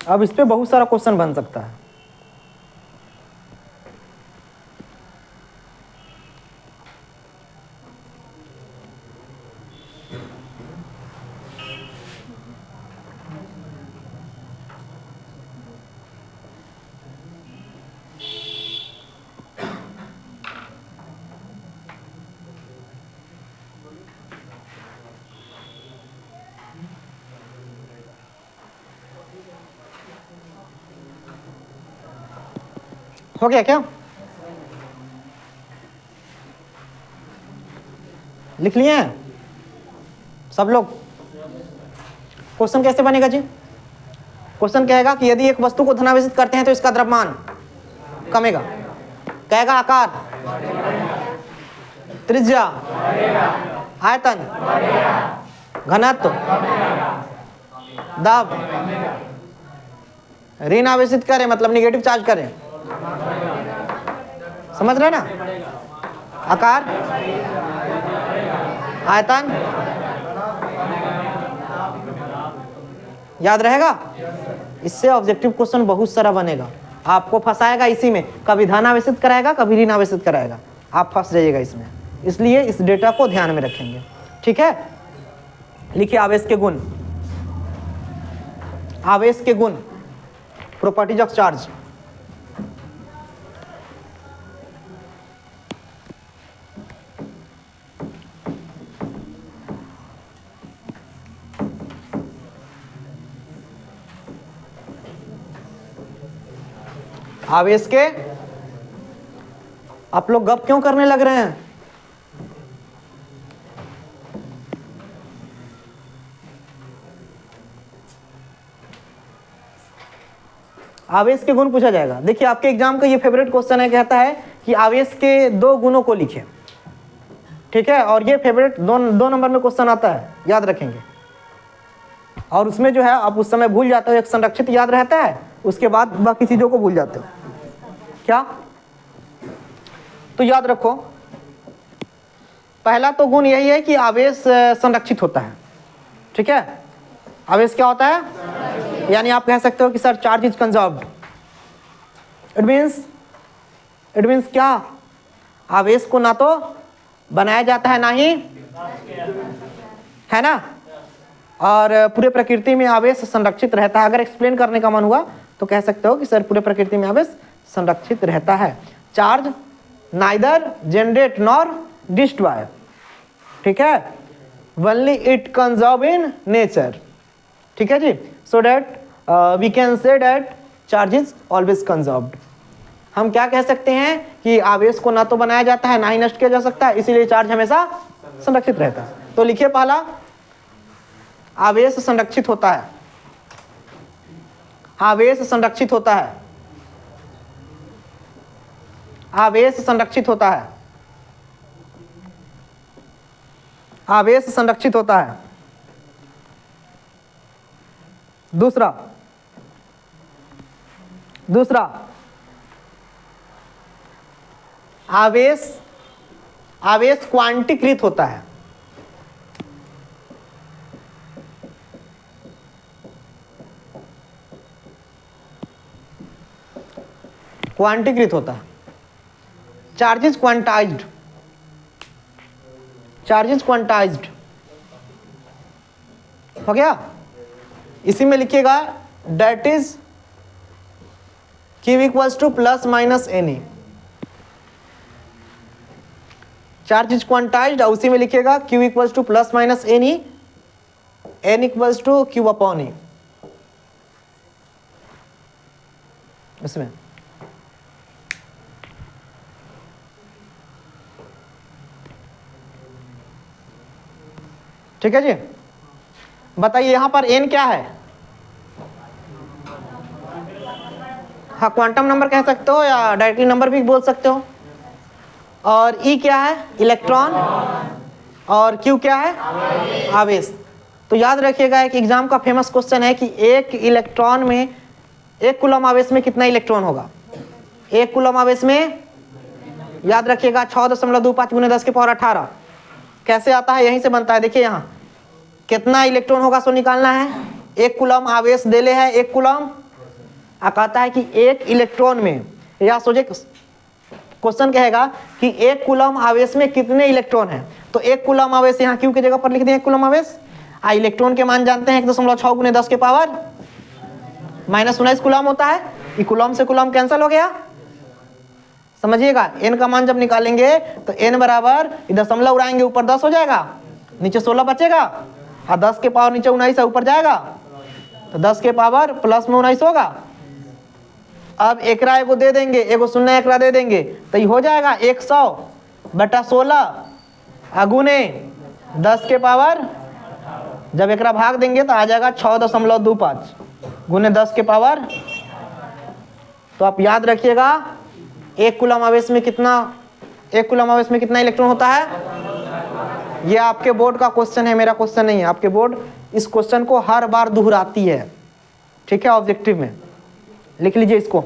अब इस पे बहुत सारा क्वेश्चन बन सकता है। हो गया क्या? लिख लिए हैं सब लोग? क्वेश्चन कैसे बनेगा जी? क्वेश्चन कहेगा कि यदि एक वस्तु को धनावेशित करते हैं तो इसका द्रव्यमान कमेगा। कहेगा आकार, त्रिज्या, आयतन, घनत्व, दाब, ऋण आवेशित करें मतलब निगेटिव चार्ज करें। समझ रहे ना? आकार, आयतन, याद रहेगा? इससे ऑब्जेक्टिव क्वेश्चन बहुत सारा बनेगा। आपको फंसाएगा इसी में, कभी धन आवेशित कराएगा, कभी ऋण आवेशित कराएगा, आप फंस जाइएगा इसमें। इसलिए इस डेटा को ध्यान में रखेंगे। ठीक है, लिखिए आवेश के गुण। आवेश के गुण, प्रॉपर्टीज ऑफ चार्ज। आवेश के, आप लोग गप क्यों करने लग रहे हैं? आवेश के गुण पूछा जाएगा। देखिए आपके एग्जाम का ये फेवरेट क्वेश्चन है, कहता है कि आवेश के 2 गुणों को लिखें। ठीक है, और ये फेवरेट 2 नंबर में क्वेश्चन आता है, याद रखेंगे। और उसमें जो है आप उस समय भूल जाते हो, एक संरक्षित याद रहता है, उसके बाद बाकी चीजों को भूल जाते हो। क्या? तो याद रखो, पहला तो गुण यही है कि आवेश संरक्षित होता है। ठीक है, आवेश क्या होता है? यानी आप कह सकते हो कि sir charge is conserved. It means क्या? आवेश को ना तो बनाया जाता है ना ही, है ना, और पूरे प्रकृति में आवेश संरक्षित रहता है। अगर एक्सप्लेन करने का मन हुआ तो कह सकते हो कि सर पूरे प्रकृति में आवेश संरक्षित रहता है। Charge neither generate nor destroy. ठीक है, only it conserve in nature. ठीक है जी, so that we can say that charge is always conserved. हम क्या कह सकते हैं कि आवेश को ना तो बनाया जाता है ना ही नष्ट किया जा सकता है, इसीलिए चार्ज हमेशा संरक्षित रहता है। तो लिखिए पहला, आवेश संरक्षित होता है। आवेश संरक्षित होता है। आवेश संरक्षित होता है। आवेश संरक्षित होता है। दूसरा आवेश क्वांटीकृत होता है। क्वांटीकृत होता है। Charge is quantized. Charge is quantized हो गया। इसी में लिखिएगा that is Q equals to plus minus n. Charge is quantized, उसी में लिखिएगा Q equals to plus minus n e, n equals to Q upon e. इसमें ठीक है जी। बताइए यहां पर n क्या है? हाँ, क्वांटम नंबर कह सकते हो या डायरेक्टली नंबर भी बोल सकते हो। और E क्या है? इलेक्ट्रॉन। और Q क्या है? आवेश। तो याद रखिएगा, एक एग्जाम का फेमस क्वेश्चन है कि एक इलेक्ट्रॉन में, 1 कूलम आवेश में कितना इलेक्ट्रॉन होगा? 1 कूलम आवेश में याद रखिएगा 6.25 × 10⁻18। कैसे आता है? यहीं से बनता है। देखिए यहाँ कितना इलेक्ट्रॉन होगा सो निकालना है। 1 कूलम आवेश देले है, 1 कूलम कहता है कि एक इलेक्ट्रॉन में, या सोचे क्वेश्चन कहेगा कि एक कूलम आवेश में कितने इलेक्ट्रॉन हैं, तो एक कूलम आवेश यहाँ क्यू की जगह पर लिख दें, एक कूलम आवेश। इलेक्ट्रॉन के मान जानते हैं 1.6 गुने 10 के पावर -19 कूलम होता है। ये कूलम से कूलम कैंसिल हो गया, समझिएगा। n का मान जब निकालेंगे तो n बराबर दशमलव उड़ाएंगे, ऊपर 10 हो जाएगा, नीचे 16 बचेगा, और 10 के पावर नीचे 19 है, ऊपर जाएगा तो 10 के पावर प्लस में 19 होगा। अब एकरा एगो दे देंगे, एगो शून्य एकरा दे देंगे, तो ये हो जाएगा 100/16 गुने 10 के पावर, जब एकरा भाग देंगे तो आ जाएगा 6.25 गुने 10 के पावर। तो आप याद रखिएगा एक कूलम आवेश में कितना इलेक्ट्रॉन होता है। ये आपके बोर्ड का क्वेश्चन है, मेरा क्वेश्चन नहीं है। आपके बोर्ड इस क्वेश्चन को हर बार दोहराती है, ठीक है, ऑब्जेक्टिव में लिख लीजिए इसको।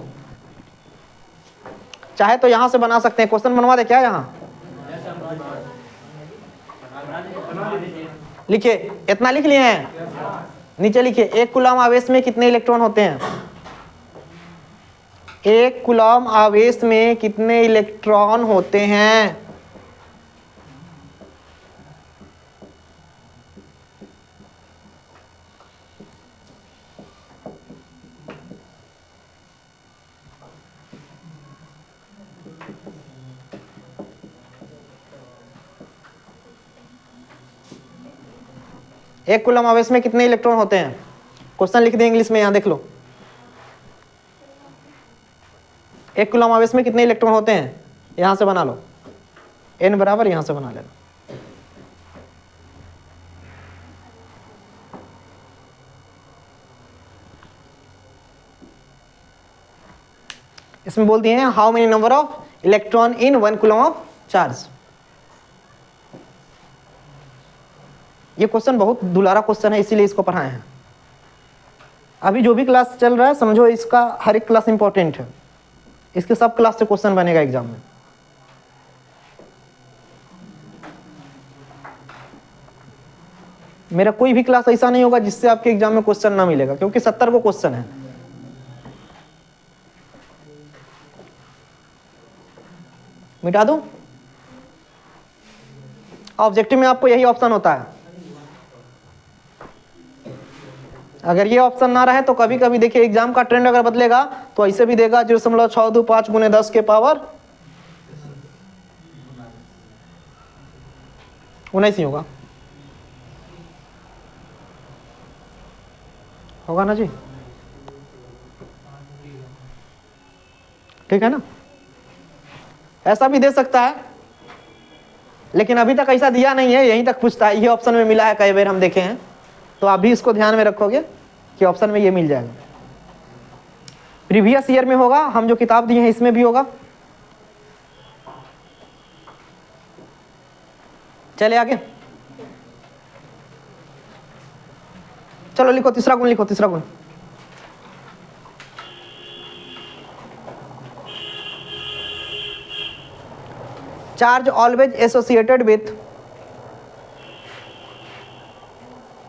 चाहे तो यहां से बना सकते हैं, क्वेश्चन बनवा दे क्या यहां, लिखिए, इतना लिख लिए हैं, नीचे लिखिए एक कूलम आवेश में कितने इलेक्ट्रॉन होते हैं, एक कूलम आवेश में कितने इलेक्ट्रॉन होते हैं। एक कूलम आवेश में कितने इलेक्ट्रॉन होते हैं, क्वेश्चन लिख दें इंग्लिश में, यहां देख लो। एक कूलम आवेश में कितने इलेक्ट्रॉन होते हैं, यहां से बना लो, n बराबर यहां से बना लेना। इसमें बोल दिए हैं how many number of electron in 1 coulomb of charge. ये क्वेश्चन बहुत दुलारा क्वेश्चन है, इसीलिए इसको पढ़ाए हैं। अभी जो भी क्लास चल रहा है समझो इसका हर एक क्लास इंपॉर्टेंट है, इसके सब क्लास से क्वेश्चन बनेगा एग्जाम में। मेरा कोई भी क्लास ऐसा नहीं होगा जिससे आपके एग्जाम में क्वेश्चन ना मिलेगा, क्योंकि 70 को क्वेश्चन है। मिटा दूं, ऑब्जेक्टिव में आपको यही ऑप्शन होता है। अगर ये ऑप्शन ना रहे तो कभी कभी देखिए एग्जाम का ट्रेंड अगर बदलेगा तो ऐसे भी देगा 0.625 गुने 10 के पावर 19 ही होगा ना जी, ठीक है ना। ऐसा भी दे सकता है, लेकिन अभी तक ऐसा दिया नहीं है, यहीं तक पूछता है। ये ऑप्शन में मिला है कई बार हम देखे हैं, तो आप भी इसको ध्यान में रखोगे कि ऑप्शन में ये मिल जाएगा। प्रीवियस ईयर में होगा, हम जो किताब दिए हैं इसमें भी होगा। चले आगे, चलो लिखो तीसरा गुण, लिखो तीसरा गुण। Charge always associated with,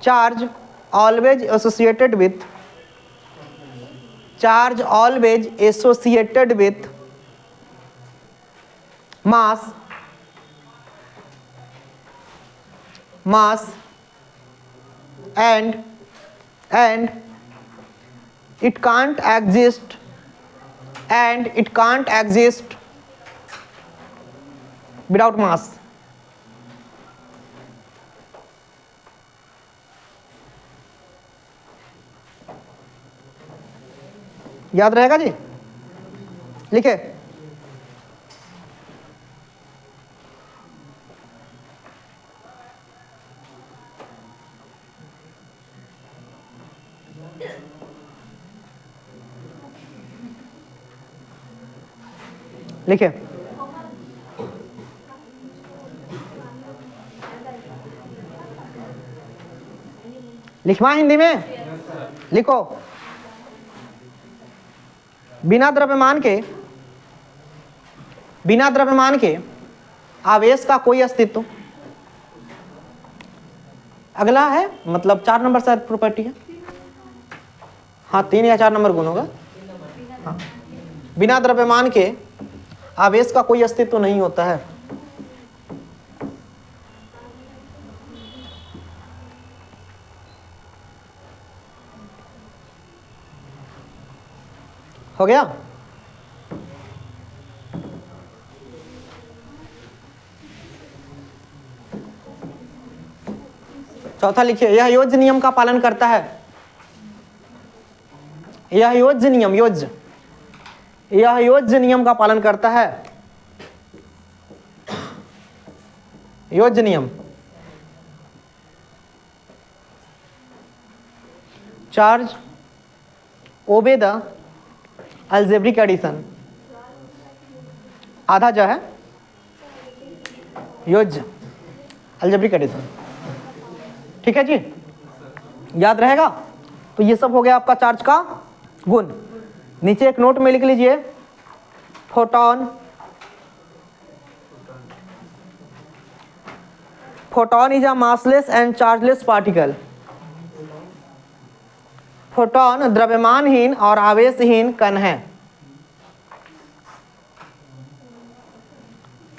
charge always associated with, charge always associated with mass and it can't exist without mass। याद रहेगा जी, लिखे। लिखे, लिखवा हिंदी में, लिखो। बिना द्रव्यमान के आवेश का कोई अस्तित्व। अगला है मतलब 4 नंबर शायद प्रॉपर्टी है, हाँ 3 या 4 नंबर गुण होगा। हाँ, बिना द्रव्यमान के आवेश का कोई अस्तित्व नहीं होता है। हो गया? चौथा लिखिए, यह योज्य नियम का पालन करता है। यह योज्य नियम, यह योज्य नियम का पालन करता है। योज्य नियम। Charge obey the algebraic addition. आधा जो है योज्य अलजेब्रिक एडिशन। ठीक है जी, याद रहेगा? तो ये सब हो गया आपका चार्ज का गुण। नीचे एक नोट में लिख लीजिए, photon. Photon is a massless and chargeless particle. Photon द्रव्यमानहीन और आवेशहीन कण है।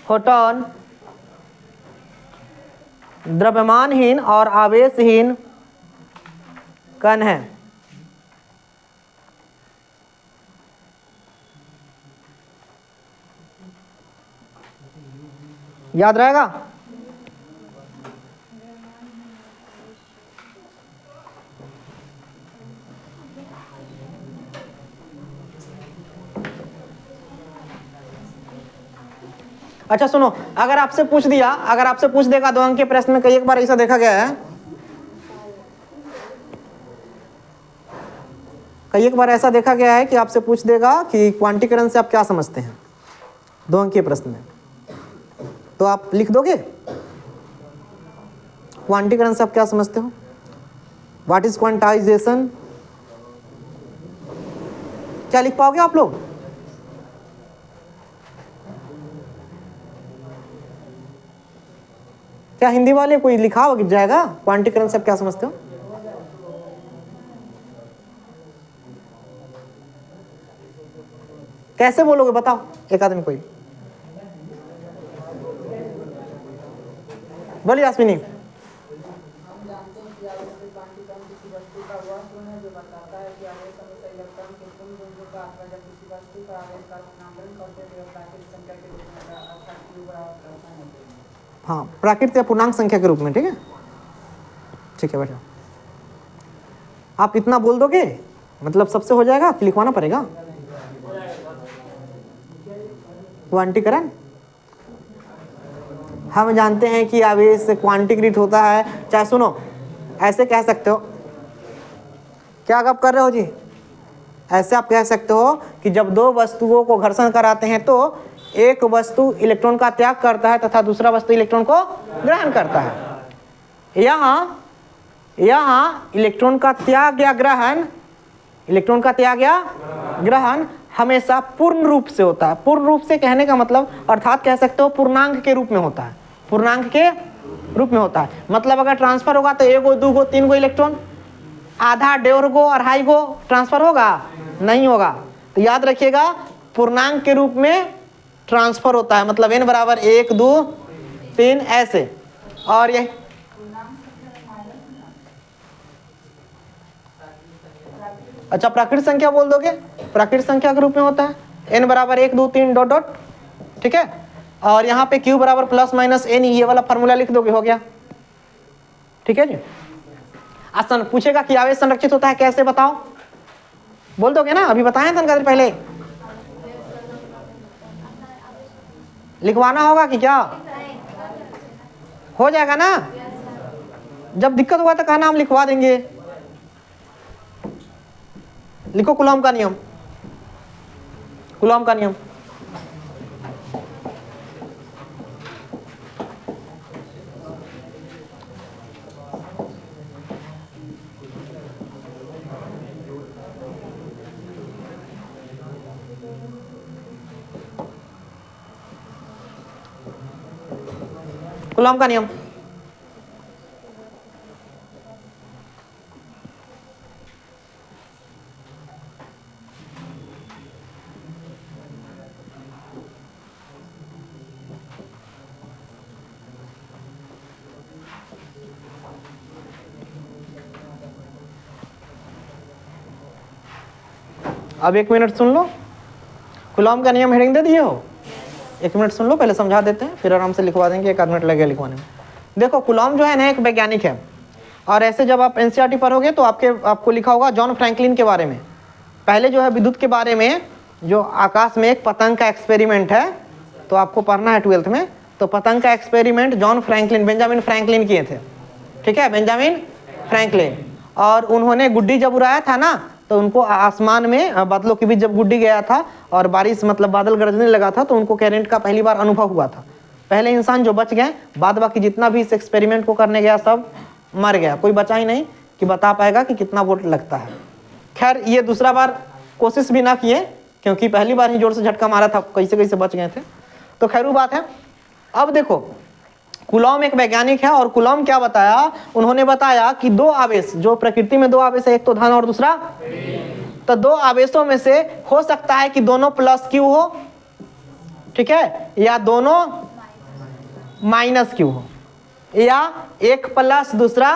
फोटॉन द्रव्यमानहीन और आवेशहीन कण है। याद रहेगा? अच्छा सुनो, अगर आपसे पूछ देगा 2 अंक के प्रश्न में, कई एक बार ऐसा देखा गया है, कई एक बार ऐसा देखा गया है कि आपसे पूछ देगा कि क्वांटीकरण से आप क्या समझते हैं 2 अंक के प्रश्न में, तो आप लिख दोगे क्वांटीकरण से आप क्या समझते हो? What is quantization? क्या लिख पाओगे आप लोग? क्या हिंदी वाले कोई लिखा हो जाएगा? क्वांटीकरण से आप क्या समझते हो? कैसे बोलोगे बताओ, एक आदमी कोई बोलिए। अश्विनी, हाँ, प्राकृत या पूर्णांक संख्या के रूप में। ठीक है, ठीक है, बैठो। आप इतना बोल दोगे मतलब सबसे हो जाएगा कि लिखवाना पड़ेगा? क्वांटीकरण हम जानते हैं कि आवेश क्वांटीकृत होता है। चाहे सुनो, ऐसे कह सकते हो, क्या आप कर रहे हो जी? ऐसे आप कह सकते हो कि जब 2 वस्तुओं को घर्षण कराते हैं तो एक वस्तु इलेक्ट्रॉन का त्याग करता है तथा दूसरा वस्तु इलेक्ट्रॉन को ग्रहण करता है। यहाँ इलेक्ट्रॉन का त्याग या ग्रहण हमेशा पूर्ण रूप से होता है। पूर्ण रूप से कहने का मतलब, अर्थात कह सकते हो पूर्णांक के रूप में होता है। पूर्णांक के रूप में होता है मतलब अगर ट्रांसफर होगा तो 1 गो 2 गो 3 गो इलेक्ट्रॉन, आधा 1.5 गो 2.5 गो ट्रांसफर होगा? नहीं होगा। तो याद रखिएगा, पूर्णांक के रूप में ट्रांसफर होता है, मतलब n बराबर 1 2 3 ऐसे। और ये अच्छा, प्राकृत संख्या बोल दोगे? प्राकृत संख्या के रूप में होता है n बराबर 1 2 3 डॉट डॉट। ठीक है, और यहाँ पे q बराबर प्लस माइनस n, ये वाला फॉर्मूला लिख दोगे, हो गया। ठीक है जी। आसन पूछेगा कि आवेश संरक्षित होता है कैसे, बताओ? बोल दोगे ना? अभी बताएं था पहले। लिखवाना होगा कि क्या? हो जाएगा ना? जब दिक्कत हुआ तो कहना, हम लिखवा देंगे। लिखो कूलॉम का नियम। कूलॉम का नियम कूलॉम का नियम अब 1 मिनट सुन लो, कूलॉम का नियम हेडिंग दे दिए हो, 1 मिनट सुन लो, पहले समझा देते हैं फिर आराम से लिखवा देंगे, 1 आध मिनट लगेगा लिखवाने में। देखो कूलॉम जो है ना एक वैज्ञानिक है, और ऐसे जब आप एनसीईआरटी पढ़ोगे तो आपको लिखा होगा जॉन फ्रैंकलिन के बारे में। पहले जो है विद्युत के बारे में, जो आकाश में एक पतंग का एक्सपेरिमेंट है तो आपको पढ़ना है 12th में, तो पतंग का experiment John Franklin, Benjamin Franklin किए थे, ठीक है, बेंजामिन फ्रैंकलिन। और उन्होंने गुड्डी जब उड़ाया था ना तो उनको आसमान में बादलों के बीच जब गुड्डी गया था और बारिश मतलब बादल गरजने लगा था तो उनको करंट का पहली बार अनुभव हुआ था। पहले इंसान जो बच गए, बाद बाकी जितना भी इस एक्सपेरिमेंट को करने गया सब मर गया, कोई बचा ही नहीं कि बता पाएगा कि कितना वोल्ट लगता है। खैर ये दूसरा बार कोशिश भी ना किए क्योंकि पहली बार ही जोर से झटका मारा था, कैसे कैसे बच गए थे, तो खैर वो बात है। अब देखो कूलॉम एक वैज्ञानिक है और कूलॉम क्या बताया, उन्होंने बताया कि 2 आवेश, जो प्रकृति में 2 आवेश है, एक तो धन और दूसरा, तो 2 आवेशों में से हो सकता है कि दोनों प्लस क्यू हो, ठीक है, या दोनों माइनस क्यू हो, या एक प्लस दूसरा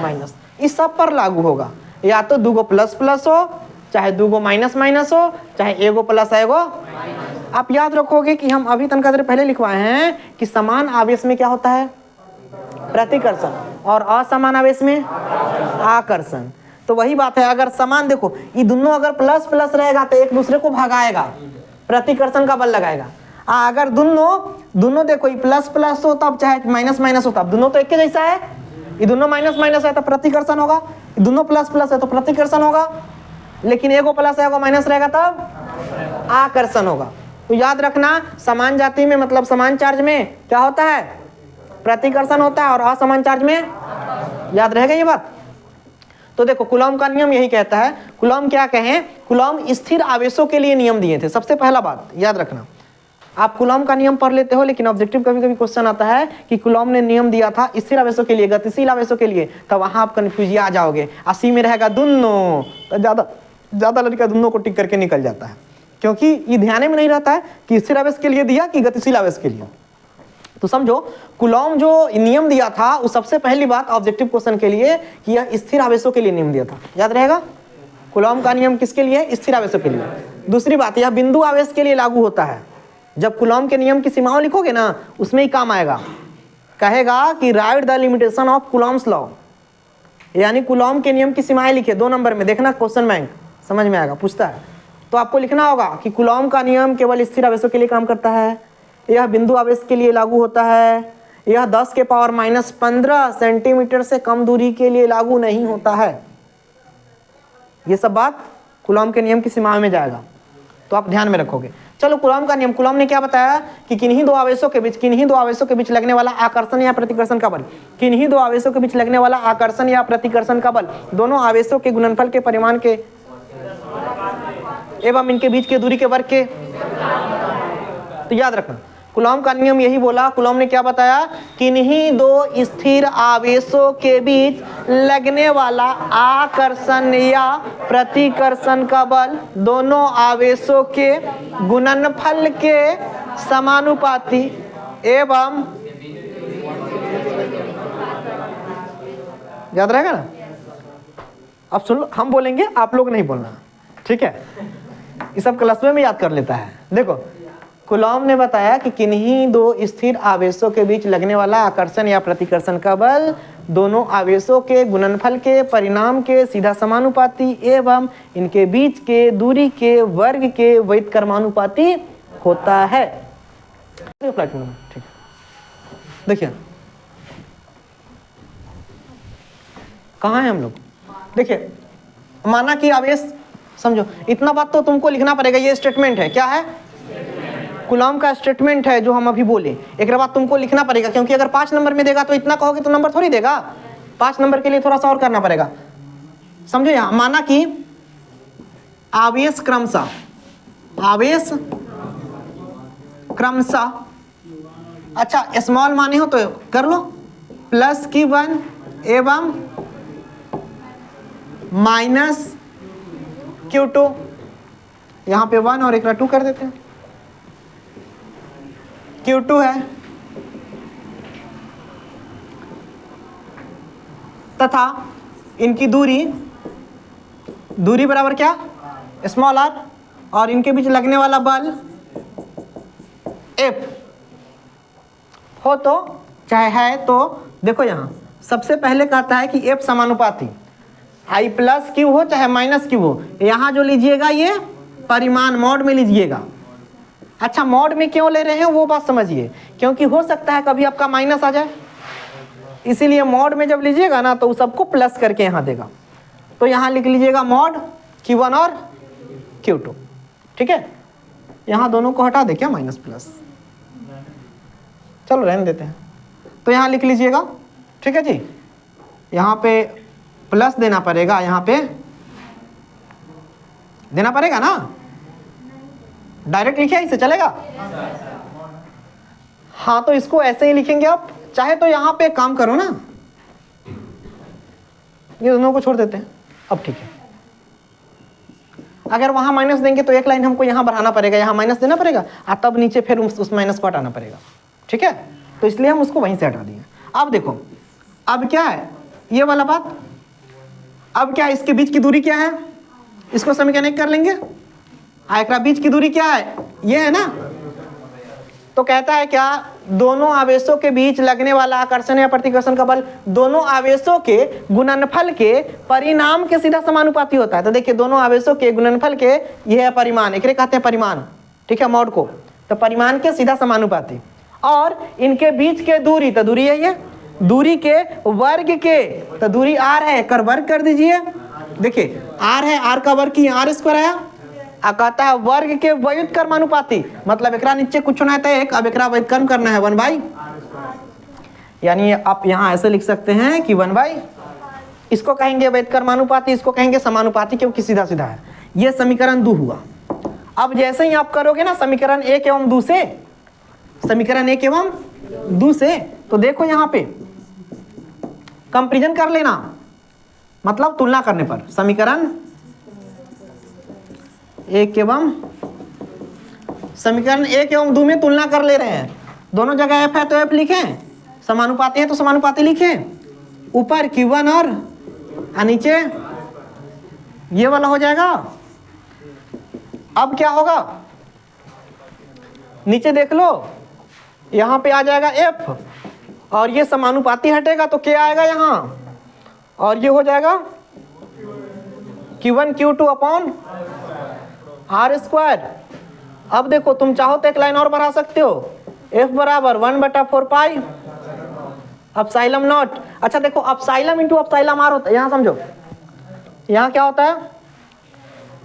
माइनस, इस सब पर लागू होगा। या तो 2 प्लस प्लस हो, चाहे 2 माइनस माइनस हो, चाहे 1 प्लस 1। आप याद रखोगे कि हम अभी तनका देर पहले लिखवाए हैं कि समान आवेश में क्या होता है, प्रतिकर्षण, और असमान आवेश में आकर्षण। तो वही बात है, अगर समान, देखो ये दोनों अगर प्लस प्लस रहेगा तो एक दूसरे को भगाएगा, प्रतिकर्षण का बल लगाएगा। अगर दोनों देखो ये प्लस प्लस हो तब, चाहे माइनस माइनस हो तब, दोनों तो एक के जैसा है, ये दोनों माइनस माइनस है तो प्रतिकर्षण होगा, ये दोनों प्लस प्लस है तो प्रतिकर्षण होगा, लेकिन 1 प्लस 1 माइनस रहेगा तब आकर्षण होगा। तो याद रखना, समान जाति में मतलब समान चार्ज में क्या होता है, प्रतिकर्षण होता है, और असमान चार्ज में, याद रहेगा ये बात। तो देखो कूलॉम का नियम यही कहता है। कूलॉम क्या कहें, कूलॉम स्थिर आवेशों के लिए नियम दिए थे। सबसे पहला बात याद रखना, आप कूलॉम का नियम पढ़ लेते हो लेकिन ऑब्जेक्टिव कभी कभी क्वेश्चन आता है कि कूलॉम ने नियम दिया था स्थिर आवेशों के लिए, गतिशील आवेशों के लिए, तब वहां आप कंफ्यूज आ जाओगे। 80 में रहेगा दोनों, तो ज्यादा लड़का दोनों को टिक करके निकल जाता है, क्योंकि ये ध्यान में नहीं रहता है कि स्थिर आवेश के लिए दिया कि गतिशील आवेश के लिए। तो समझो कूलॉम जो नियम दिया था वो सबसे पहली बात ऑब्जेक्टिव क्वेश्चन के लिए कि यह स्थिर आवेशों के लिए नियम दिया था, याद रहेगा। कूलॉम का नियम किसके लिए, स्थिर आवेशों के लिए। दूसरी बात, यह बिंदु आवेश के लिए लागू होता है। जब कूलॉम के नियम की सीमाओं लिखोगे ना उसमें ही काम आएगा, कहेगा कि right the limitation of Coulomb's law, यानी कूलॉम के नियम की सीमाएं लिखे 2 नंबर में, देखना क्वेश्चन बैंक समझ में आएगा, पूछता है तो आपको लिखना होगा कि कूलॉम का नियम केवल स्थिर आवेशों के लिए काम करता है, यह बिंदु आवेश के लिए लागू होता है, यह 10 के पावर -15 सेंटीमीटर से कम दूरी के लिए लागू नहीं होता है। ये सब बात कूलॉम के नियम की सीमा में जाएगा, तो आप ध्यान में रखोगे। चलो कूलॉम का नियम, कूलॉम ने क्या बताया कि किन्हीं दो आवेशों के बीच लगने वाला आकर्षण या प्रतिकर्षण का बल, किन्हीं दो आवेशों के बीच लगने वाला आकर्षण या प्रतिकर्षण का बल दोनों आवेशों के गुणनफल के परिमाण के एवं इनके बीच के दूरी के वर्ग के। तो याद रखना कूलॉम का नियम यही बोला। कूलॉम ने क्या बताया, किन्हीं दो स्थिर आवेशों के बीच लगने वाला आकर्षण या प्रतिकर्षण का बल दोनों आवेशों के गुणनफल के समानुपाती एवं, याद रहेगा ना। अब सुन लो, हम बोलेंगे आप लोग नहीं बोलना, ठीक है। ये सब क्लास में याद कर लेता है। देखो कूलॉम ने बताया कि किन्हीं दो स्थिर आवेशों के बीच लगने वाला आकर्षण या प्रतिकर्षण का बल दोनों आवेशों के गुणनफल के परिणाम के सीधा समानुपाती एवं इनके बीच के दूरी के वर्ग के व्युत्क्रमानुपाती होता है। ठीक, देखिए कहाँ है हम लोग। देखिए माना कि आवेश, समझो इतना बात तो तुमको लिखना पड़ेगा। ये स्टेटमेंट है, क्या है, कूलॉम का स्टेटमेंट है जो हम अभी बोले। एक बात तुमको लिखना पड़ेगा, क्योंकि अगर 5 नंबर में देगा तो इतना कहोगे तो नंबर थोड़ी देगा। 5 नंबर के लिए थोड़ा सा और करना पड़ेगा। समझो यहाँ माना कि आवेश क्रमशः, अच्छा स्मॉल माने हो तो कर लो, +Q1 एवं -Q2, यहाँ पे 1 और एक 2 कर देते हैं। Q2 है तथा इनकी दूरी बराबर क्या, स्मॉल r और इनके बीच लगने वाला बल F हो तो चाहे है तो देखो यहाँ सबसे पहले कहता है कि F समानुपाती I प्लस क्यू हो चाहे माइनस क्यू हो, यहाँ जो लीजिएगा ये परिमाण मॉड में लीजिएगा। अच्छा मॉड में क्यों ले रहे हैं वो बात समझिए, क्योंकि हो सकता है कभी आपका माइनस आ जाए, इसीलिए मॉड में जब लीजिएगा ना तो सबको प्लस करके यहाँ देगा। तो यहाँ लिख लीजिएगा मॉड Q1 और Q2, ठीक है। यहाँ दोनों को हटा दे क्या माइनस प्लस, चलो रहने देते हैं। तो यहाँ लिख लीजिएगा, ठीक है जी। यहाँ पे प्लस देना पड़ेगा, यहाँ पे देना पड़ेगा ना, डायरेक्ट लिखिए इसे चलेगा। हाँ तो इसको ऐसे ही लिखेंगे आप, चाहे तो यहाँ पे काम करो ना, ये दोनों को छोड़ देते हैं। अब ठीक है, अगर वहां माइनस देंगे तो एक लाइन हमको यहाँ बढ़ाना पड़ेगा, यहाँ माइनस देना पड़ेगा और तब नीचे फिर उस माइनस को हटाना पड़ेगा, ठीक है। तो इसलिए हम उसको वहीं से हटा दिए। अब देखो अब क्या है ये वाला बात, अब क्या है इसके बीच की दूरी क्या है, इसको समीकरण एक कर लेंगे। आयकरा बीच की दूरी क्या है, ये है ना। तो कहता है क्या, दोनों आवेशों के बीच लगने वाला आकर्षण या प्रतिकर्षण का बल दोनों आवेशों के गुणनफल के परिणाम के सीधा समानुपाती होता है। तो देखिए दोनों आवेशों के गुणनफल के ये है परिमाण, एक कहते हैं परिमाण, ठीक है, मॉड को। तो परिमाण के सीधा समानुपाती और इनके बीच के दूरी, तो दूरी यही है, दूरी के वर्ग के, तो दूरी r है, कर वर्ग कर दीजिए। देखिए r है, r का वर्ग की r स्क्वायर आया, कहता है वर्ग के व्युत्क्रमानुपाती, मतलब एकरा नीचे कुछ ना है एक, अब एकरा व्युत्क्रम करना है 1/, यानी आप यहाँ ऐसे लिख सकते हैं कि 1/, इसको कहेंगे व्युत्क्रमानुपाती, इसको कहेंगे समानुपाती, क्योंकि सीधा सीधा है। ये समीकरण 2 हुआ। अब जैसे ही आप करोगे ना समीकरण 1 एवं 2 से, समीकरण 1 एवं 2 से, तो देखो यहाँ पे कंपैरिजन कर लेना, मतलब तुलना करने पर। समीकरण 1 एवं 2 में तुलना कर ले रहे हैं। दोनों जगह f है तो f लिखें, समानुपाती है तो समानुपाती लिखें, ऊपर Q1 और नीचे ये वाला हो जाएगा। अब क्या होगा, नीचे देख लो, यहाँ पे आ जाएगा f और ये समानुपाती हटेगा तो क्या आएगा यहाँ, और ये हो जाएगा Q1 Q2 upon r square. अब देखो तुम चाहो तो एक लाइन और बढ़ा सकते हो, f बराबर 1/4 पाई अपसाइलम नॉट। अच्छा देखो अपसाइलम इंटू अपसाइलम r होता है, यहाँ समझो, यहाँ क्या होता है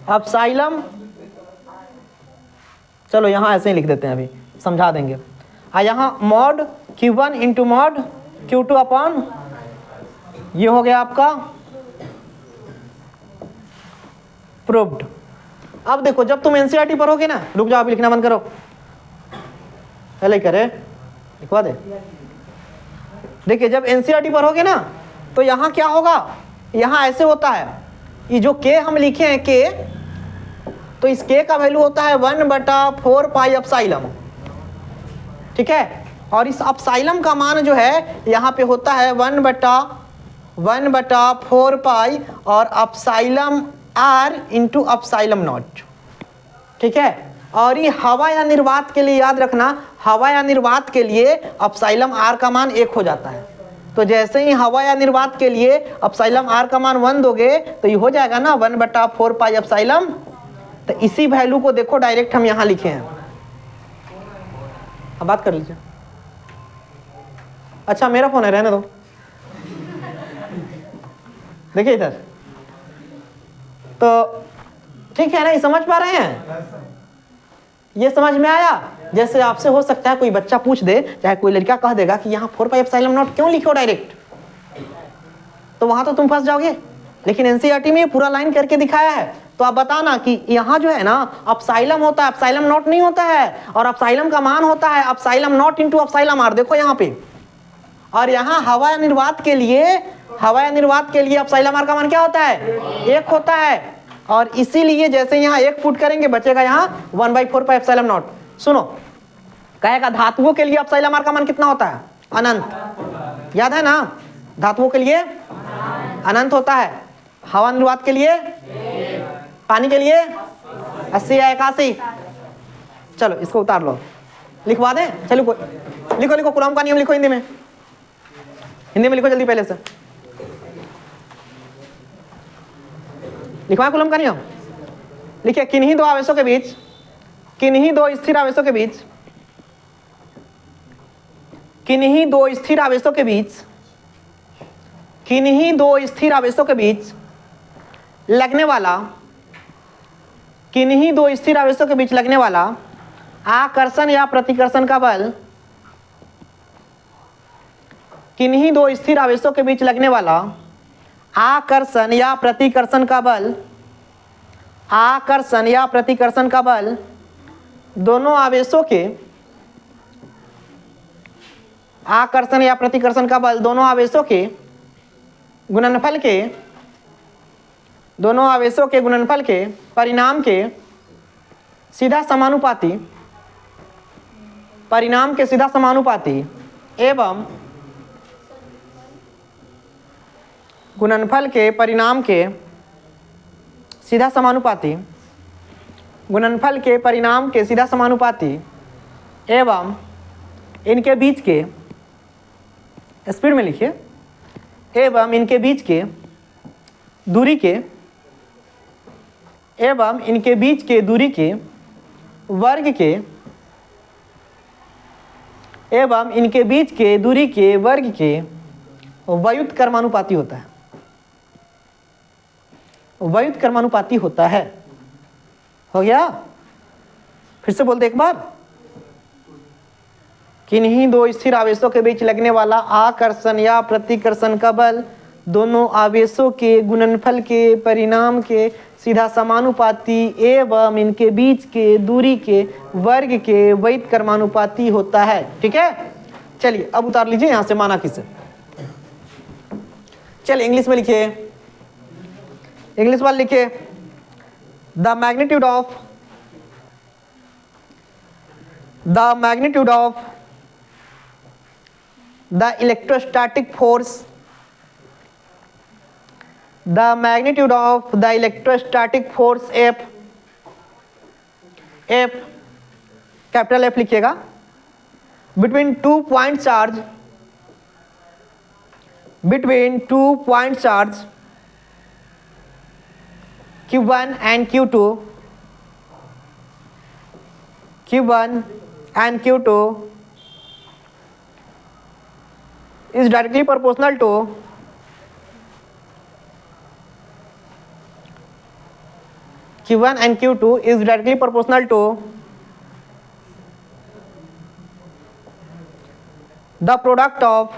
अपसाइलम, चलो यहाँ ऐसे ही लिख देते हैं, अभी समझा देंगे। यहाँ mod Q1 into mod Q2 upon, ये हो गया आपका प्रूव्ड। अब देखो जब तुम एनसीईआरटी पढ़ोगे ना, रुक जाओ अभी लिखना बंद करो, पहले करे लिखवा दे। देखिए जब एनसीईआरटी पढ़ोगे ना तो यहाँ क्या होगा, यहाँ ऐसे होता है, ये जो k हम लिखे हैं k, तो इस k का वैल्यू होता है 1/4 पाई अपसाइलम, ठीक है। और इस अपसाइलम का मान जो है यहाँ पे होता है 1/4 पाई और अपसाइलम r इंटू अपसाइलम नॉट, ठीक है। और ये हवा या निर्वात के लिए याद रखना, हवा या निर्वात के लिए अपसाइलम r का मान 1 हो जाता है। तो जैसे ही हवा या निर्वात के लिए अपसाइलम r का मान 1 दोगे तो ये हो जाएगा ना 1/4 पाई अपसाइलम। तो इसी वैल्यू को देखो डायरेक्ट हम यहाँ लिखे हैं। अब बात कर लीजिए। अच्छा मेरा फोन है, रहने दो, देखिए इधर, तो ठीक है ना, ये समझ पा रहे हैं, ये समझ में आया। जैसे आपसे हो सकता है कोई बच्चा पूछ दे, चाहे कोई लड़का कह देगा कि यहाँ 4 पाई एप्सिलॉन नॉट क्यों लिखो डायरेक्ट, तो वहां तो तुम फंस जाओगे। लेकिन एनसीईआरटी में ये पूरा लाइन करके दिखाया है, तो आप बताना कि यहाँ जो है ना अपसाइलम होता है, अपसाइलम नॉट नहीं होता है, और अपसाइलम का मान होता है upsilon not into upsilon R, देखो यहाँ पे। और यहाँ हवा या निर्वात के लिए, हवा या निर्वात के लिए अपसाइलम आर का मान क्या होता है, 1 होता है। और इसीलिए जैसे यहाँ 1 पुट करेंगे बचेगा यहाँ 1/4 पाई एप्सिलॉन नॉट। सुनो, कहेगा धातुओं के लिए अपसाइलम आर का मान कितना होता है, अनंत, याद है ना, धातुओं के लिए अनंत होता है, हवा निर्वात के लिए पानी के लिए 80 या 81। चलो इसको उतार लो, लिखवा दें। चलो लिखो लिखो, कूलॉम का नियम लिखो हिंदी में, हिंदी में लिखो जल्दी, पहले से लिखवा कूलॉम का नियम। लिखिए, किन्हीं दो आवेशों के बीच, किन्हीं दो स्थिर आवेशों के बीच, किन्हीं दो स्थिर आवेशों के बीच, किन्हीं दो स्थिर आवेशों के बीच लगने वाला, किन्हीं दो स्थिर आवेशों के बीच लगने वाला आकर्षण या प्रतिकर्षण का बल, किन्हीं दो स्थिर आवेशों के बीच लगने वाला आकर्षण या प्रतिकर्षण का बल, आकर्षण या प्रतिकर्षण का बल दोनों आवेशों के, आकर्षण या प्रतिकर्षण का बल दोनों आवेशों के गुणनफल के, दोनों आवेशों के गुणनफल के परिणाम के सीधा समानुपाती, परिणाम के सीधा समानुपाती एवं गुणनफल के परिणाम के सीधा समानुपाती, गुणनफल के परिणाम के सीधा समानुपाती एवं इनके बीच के, स्पीड में लिखिए, एवं इनके बीच के दूरी के, एवं इनके बीच के दूरी के वर्ग के, एवं इनके बीच के दूरी के वर्ग के व्युत्क्रमानुपाती कर्मानुपाती होता है, व्युत्क्रमानुपाती कर्मानुपाती होता है। हो गया? फिर से बोलते एक बार, किन्हीं दो स्थिर आवेशों के बीच लगने वाला आकर्षण या प्रतिकर्षण का बल दोनों आवेशों के गुणनफल के परिणाम के सीधा समानुपाती एवं इनके बीच के दूरी के वर्ग के व्युत्क्रमानुपाती कर्मानुपाती होता है। ठीक है, चलिए अब उतार लीजिए यहां से माना किसे। चलिए इंग्लिश में लिखिए, इंग्लिश वाले लिखिए, the magnitude of, the magnitude of the electrostatic force, the magnitude of the electrostatic force F, F capital F लिखिएगा, between 2 point charge, between 2 point charge Q1 and Q2, Q1 and Q2 is directly proportional to Q1 and Q2 is directly proportional to the product of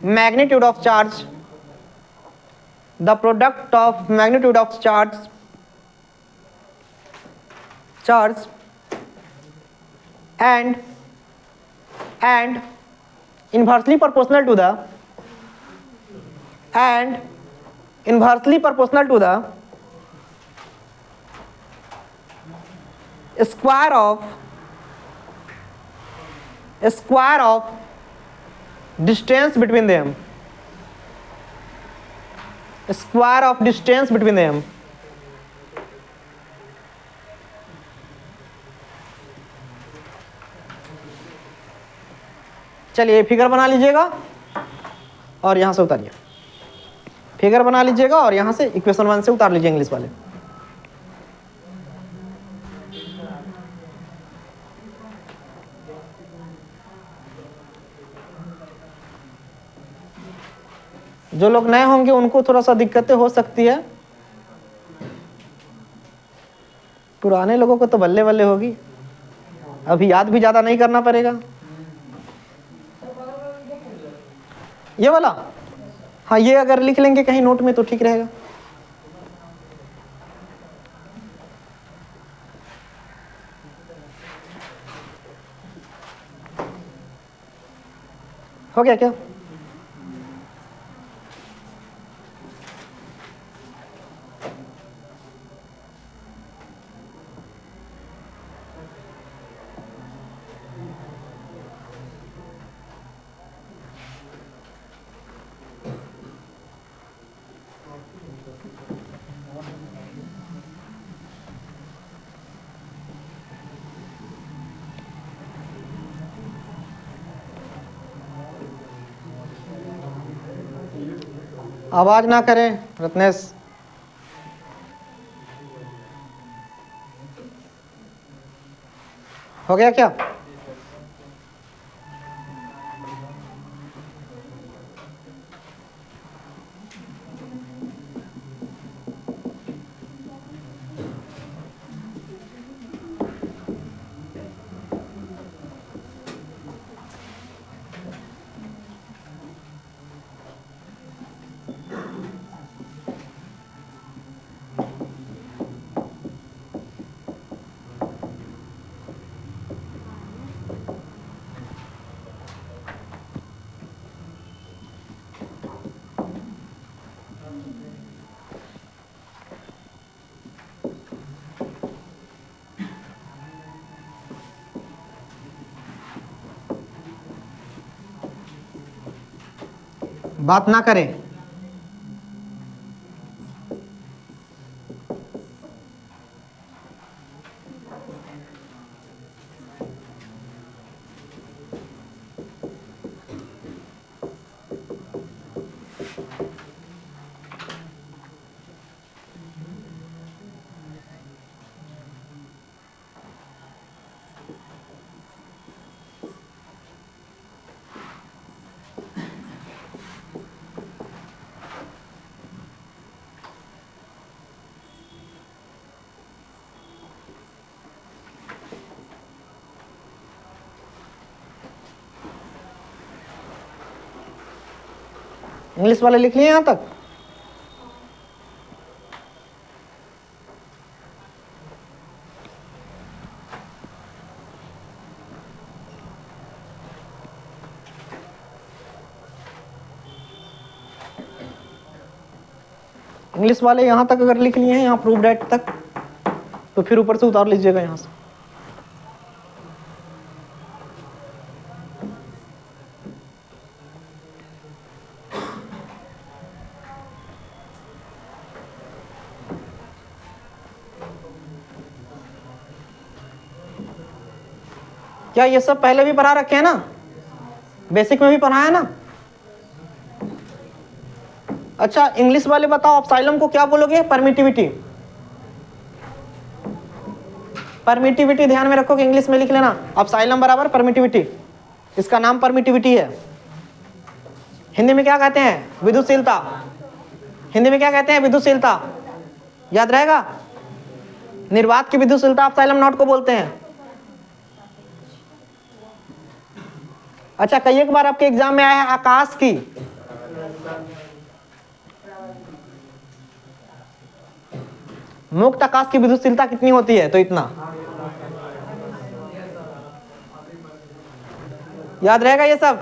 magnitude of charge, the product of magnitude of charge and inversely proportional to the, and inversely proportional to the square of distance between them, square of distance between them। चलिए figure बना लीजिएगा और यहां से उतारिए, figure बना लीजिएगा और यहां से इक्वेशन 1 से उतार लीजिए इंग्लिश वाले। जो लोग नए होंगे उनको थोड़ा सा दिक्कतें हो सकती है, पुराने लोगों को तो बल्ले बल्ले होगी, अभी याद भी ज्यादा नहीं करना पड़ेगा। ये वाला, हाँ ये अगर लिख लेंगे कहीं नोट में तो ठीक रहेगा। हो गया क्या? आवाज ना करें रत्नेश। हो गया क्या? बात ना करें। इंग्लिश वाले लिख लिए यहां तक? इंग्लिश वाले यहां तक अगर लिख लिए हैं, यहाँ प्रूव डेट तक, तो फिर ऊपर से उतार लीजिएगा यहां से। क्या ये सब पहले भी पढ़ा रखे हैं ना? बेसिक में भी पढ़ा है ना? अच्छा, इंग्लिश वाले बताओ एप्सिलॉन को क्या बोलोगे? परमिटिविटी। परमिटिविटी ध्यान में रखो कि इंग्लिश में लिख लेना, एप्सिलॉन बराबर परमिटिविटी। इसका नाम परमिटिविटी है। हिंदी में क्या कहते हैं? विद्युतशीलता। हिंदी में क्या कहते हैं? विद्युतशीलता। याद रहेगा? निर्वात की विद्युतशीलता एप्सिलॉन नॉट को बोलते हैं। अच्छा, कई एक बार आपके एग्जाम में आया है आकाश की मुक्त आकाश की विद्युतशीलता कितनी होती है? तो इतना याद रहेगा ये सब।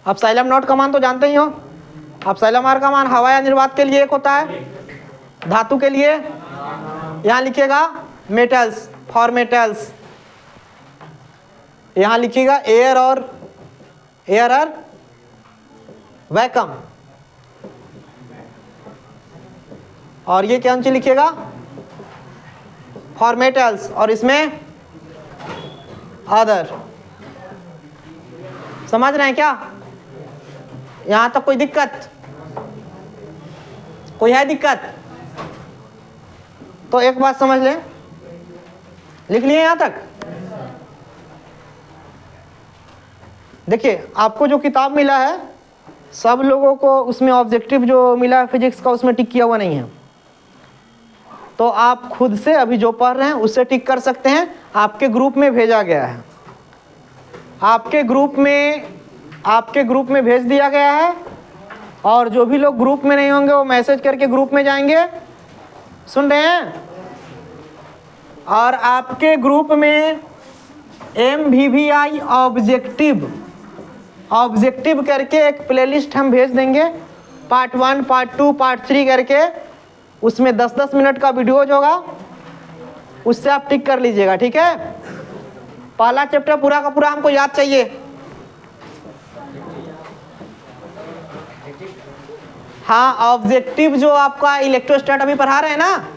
एप्सिलॉन नॉट का मान तो जानते ही हो। एप्सिलॉन आर का मान हवा या निर्वात के लिए एक होता है, धातु के लिए यहां लिखिएगा मेटल्स, फॉर मेटल्स। यहां लिखिएगा एयर और वैक्यूम। और ये क्या चीज लिखिएगा? फॉर मेटल्स, और इसमें अदर। समझ रहे हैं क्या? यहां तक कोई दिक्कत? कोई है दिक्कत? तो एक बात समझ लें, लिख लिए यहां तक? देखिए, आपको जो किताब मिला है, सब लोगों को उसमें ऑब्जेक्टिव जो मिला है फिजिक्स का, उसमें टिक किया हुआ नहीं है। तो आप खुद से अभी जो पढ़ रहे हैं उससे टिक कर सकते हैं। आपके ग्रुप में भेजा गया है, आपके ग्रुप में भेज दिया गया है। और जो भी लोग ग्रुप में नहीं होंगे वो मैसेज करके ग्रुप में जाएंगे। सुन रहे हैं? और आपके ग्रुप में MVVI ऑब्जेक्टिव करके एक प्लेलिस्ट हम भेज देंगे, पार्ट 1, पार्ट 2, पार्ट 3 करके। उसमें 10-10 मिनट का वीडियो होगा, उससे आप टिक कर लीजिएगा, ठीक है? पहला चैप्टर पूरा का पूरा हमको याद चाहिए। हाँ, ऑब्जेक्टिव जो आपका इलेक्ट्रोस्टैट अभी पढ़ा रहे हैं ना,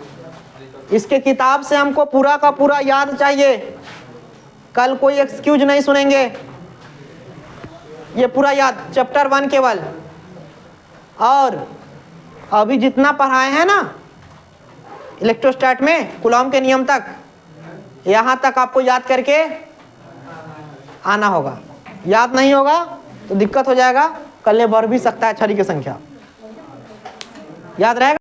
इसके किताब से हमको पूरा का पूरा याद चाहिए। कल कोई एक्सक्यूज नहीं सुनेंगे। ये पूरा याद, चैप्टर 1 केवल। और अभी जितना पढ़ाए हैं ना इलेक्ट्रोस्टैट में कूलॉम के नियम तक, यहाँ तक आपको याद करके आना होगा। याद नहीं होगा तो दिक्कत हो जाएगा, कल बढ़ भी सकता है छड़ी की संख्या। याद रहेगा।